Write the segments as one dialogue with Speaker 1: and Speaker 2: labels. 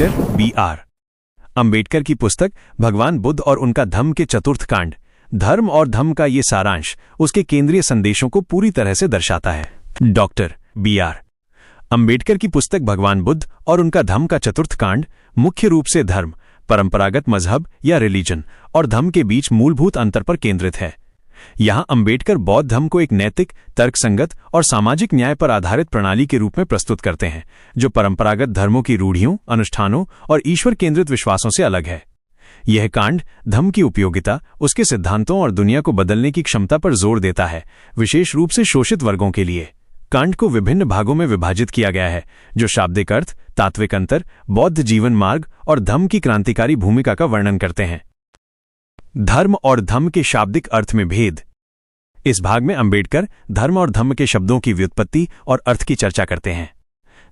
Speaker 1: Doctor B.R. Ambedkar की पुस्तक भगवान बुद्ध और उनका धम्म के चतुर्थ कांड, धर्म और धम्म का ये सारांश उसके केंद्रीय संदेशों को पूरी तरह से दर्शाता है। Doctor B.R. अंबेडकर की पुस्तक भगवान बुद्ध और उनका धम्म का चतुर्थ कांड मुख्य रूप से धर्म, परंपरागत मजहब या रिलीजन और धम्म के बीच मूलभूत अंतर पर केंद्रित है। यहाँ अंबेडकर बौद्ध धम्म को एक नैतिक, तर्कसंगत और सामाजिक न्याय पर आधारित प्रणाली के रूप में प्रस्तुत करते हैं, जो परंपरागत धर्मों की रूढ़ियों, अनुष्ठानों और ईश्वर केंद्रित विश्वासों से अलग है। यह कांड धम्म की उपयोगिता, उसके सिद्धांतों और दुनिया को बदलने की क्षमता पर जोर देता है, विशेष रूप से शोषित वर्गों के लिए। कांड को विभिन्न भागों में विभाजित किया गया है, जो शाब्दिक अर्थ, तात्विक अंतर, बौद्ध जीवन मार्ग और धम्म की क्रांतिकारी भूमिका का वर्णन करते हैं। धर्म और धम्म के शाब्दिक अर्थ में भेद। इस भाग में अंबेडकर धर्म और धम्म के शब्दों की व्युत्पत्ति और अर्थ की चर्चा करते हैं।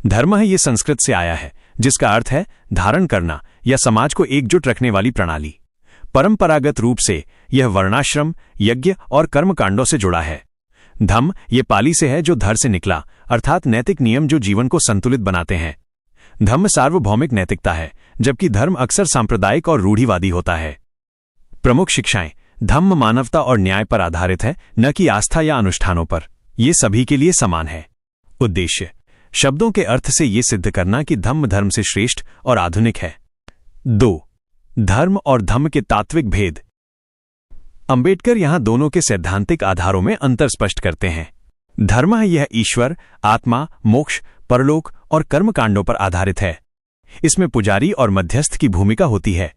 Speaker 1: धर्म है, ये संस्कृत से आया है, जिसका अर्थ है धारण करना या समाज को एकजुट रखने वाली प्रणाली। परंपरागत रूप से यह वर्णाश्रम, यज्ञ और कर्मकांडों से जुड़ा है। धम्म ये पाली से है, जो धर से निकला, अर्थात नैतिक नियम जो जीवन को संतुलित बनाते हैं। धम्म सार्वभौमिक नैतिकता है, जबकि धर्म अक्सर सांप्रदायिक और रूढ़िवादी होता है। प्रमुख शिक्षाएं। धम्म मानवता और न्याय पर आधारित है, न कि आस्था या अनुष्ठानों पर। ये सभी के लिए समान है। उद्देश्य। शब्दों के अर्थ से ये सिद्ध करना कि धम्म धर्म से श्रेष्ठ और आधुनिक है। 2. धर्म और धम्म के तात्विक भेद। अंबेडकर यहां दोनों के सैद्धांतिक आधारों में अंतर स्पष्ट करते हैं। धर्म है, यह ईश्वर, आत्मा, मोक्ष, परलोक और कर्मकांडों पर आधारित है। इसमें पुजारी और मध्यस्थ की भूमिका होती है।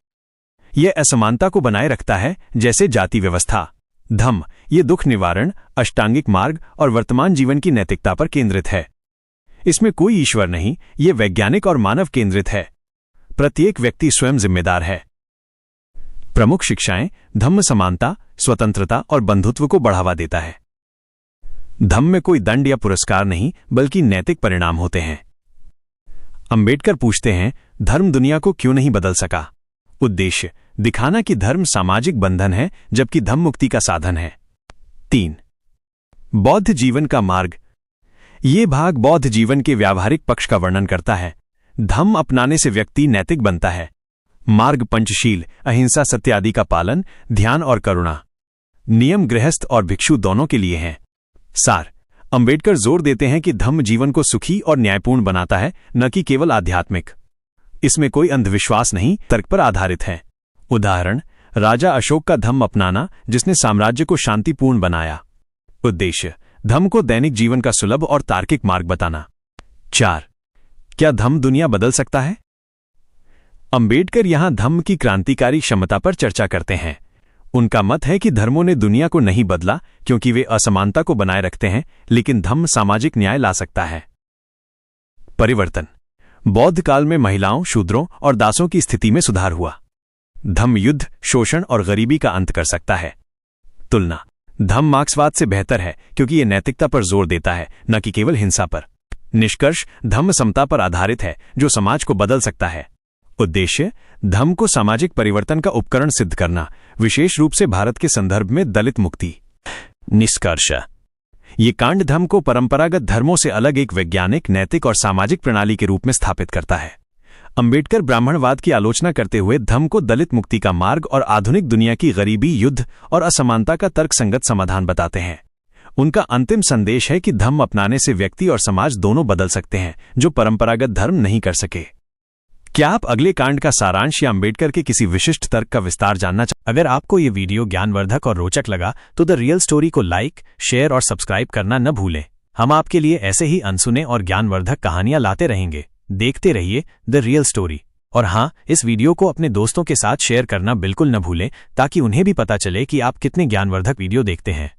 Speaker 1: यह असमानता को बनाए रखता है, जैसे जाति व्यवस्था। धम्म ये दुख निवारण, अष्टांगिक मार्ग और वर्तमान जीवन की नैतिकता पर केंद्रित है। इसमें कोई ईश्वर नहीं, ये वैज्ञानिक और मानव केंद्रित है। प्रत्येक व्यक्ति स्वयं जिम्मेदार है। प्रमुख शिक्षाएं। धम्म समानता, स्वतंत्रता और बंधुत्व को बढ़ावा देता है। धम्म में कोई दंड या पुरस्कार नहीं, बल्कि नैतिक परिणाम होते हैं। अंबेडकर पूछते हैं, धर्म दुनिया को क्यों नहीं बदल सका? उद्देश्य। दिखाना कि धर्म सामाजिक बंधन है, जबकि धम्म मुक्ति का साधन है। 3. बौद्ध जीवन का मार्ग। ये भाग बौद्ध जीवन के व्यावहारिक पक्ष का वर्णन करता है। धम्म अपनाने से व्यक्ति नैतिक बनता है। मार्ग पंचशील, अहिंसा, सत्य आदि का पालन, ध्यान और करुणा। नियम गृहस्थ और भिक्षु दोनों के लिए हैं। सार। अंबेडकर जोर देते हैं कि धम्म जीवन को सुखी और न्यायपूर्ण बनाता है, न कि केवल आध्यात्मिक। इसमें कोई अंधविश्वास नहीं, तर्क पर आधारित है। उदाहरण, राजा अशोक का धम्म अपनाना, जिसने साम्राज्य को शांतिपूर्ण बनाया। उद्देश्य। धम्म को दैनिक जीवन का सुलभ और तार्किक मार्ग बताना। 4. क्या धम्म दुनिया बदल सकता है? अंबेडकर यहां धम्म की क्रांतिकारी क्षमता पर चर्चा करते हैं। उनका मत है कि धर्मों ने दुनिया को नहीं बदला, क्योंकि वे असमानता को बनाए रखते हैं, लेकिन धम्म सामाजिक न्याय ला सकता है। परिवर्तन। बौद्ध काल में महिलाओं, शूद्रों और दासों की स्थिति में सुधार हुआ। धम्म युद्ध, शोषण और गरीबी का अंत कर सकता है। तुलना। धम्म मार्क्सवाद से बेहतर है, क्योंकि यह नैतिकता पर जोर देता है, न कि केवल हिंसा पर। निष्कर्ष। धम्म समता पर आधारित है, जो समाज को बदल सकता है। उद्देश्य। धम्म को सामाजिक परिवर्तन का उपकरण सिद्ध करना, विशेष रूप से भारत के संदर्भ में दलित मुक्ति। निष्कर्ष। ये कांड धम्म को परंपरागत धर्मों से अलग एक वैज्ञानिक, नैतिक और सामाजिक प्रणाली के रूप में स्थापित करता है। अंबेडकर ब्राह्मणवाद की आलोचना करते हुए धम्म को दलित मुक्ति का मार्ग और आधुनिक दुनिया की गरीबी, युद्ध और असमानता का तर्कसंगत समाधान बताते हैं। उनका अंतिम संदेश है कि धम्म अपनाने से व्यक्ति और समाज दोनों बदल सकते हैं, जो परंपरागत धर्म नहीं कर सके। क्या आप अगले कांड का सारांश या अंबेडकर के किसी विशिष्ट तर्क का विस्तार जानना चाहते हैं? अगर आपको ये वीडियो ज्ञानवर्धक और रोचक लगा तो द रियल स्टोरी को लाइक, शेयर और सब्सक्राइब करना न भूलें। हम आपके लिए ऐसे ही अनसुने और ज्ञानवर्धक कहानियां लाते रहेंगे। देखते रहिए द रियल स्टोरी। और हाँ, इस वीडियो को अपने दोस्तों के साथ शेयर करना बिल्कुल न भूलें, ताकि उन्हें भी पता चले कि आप कितने ज्ञानवर्धक वीडियो देखते हैं।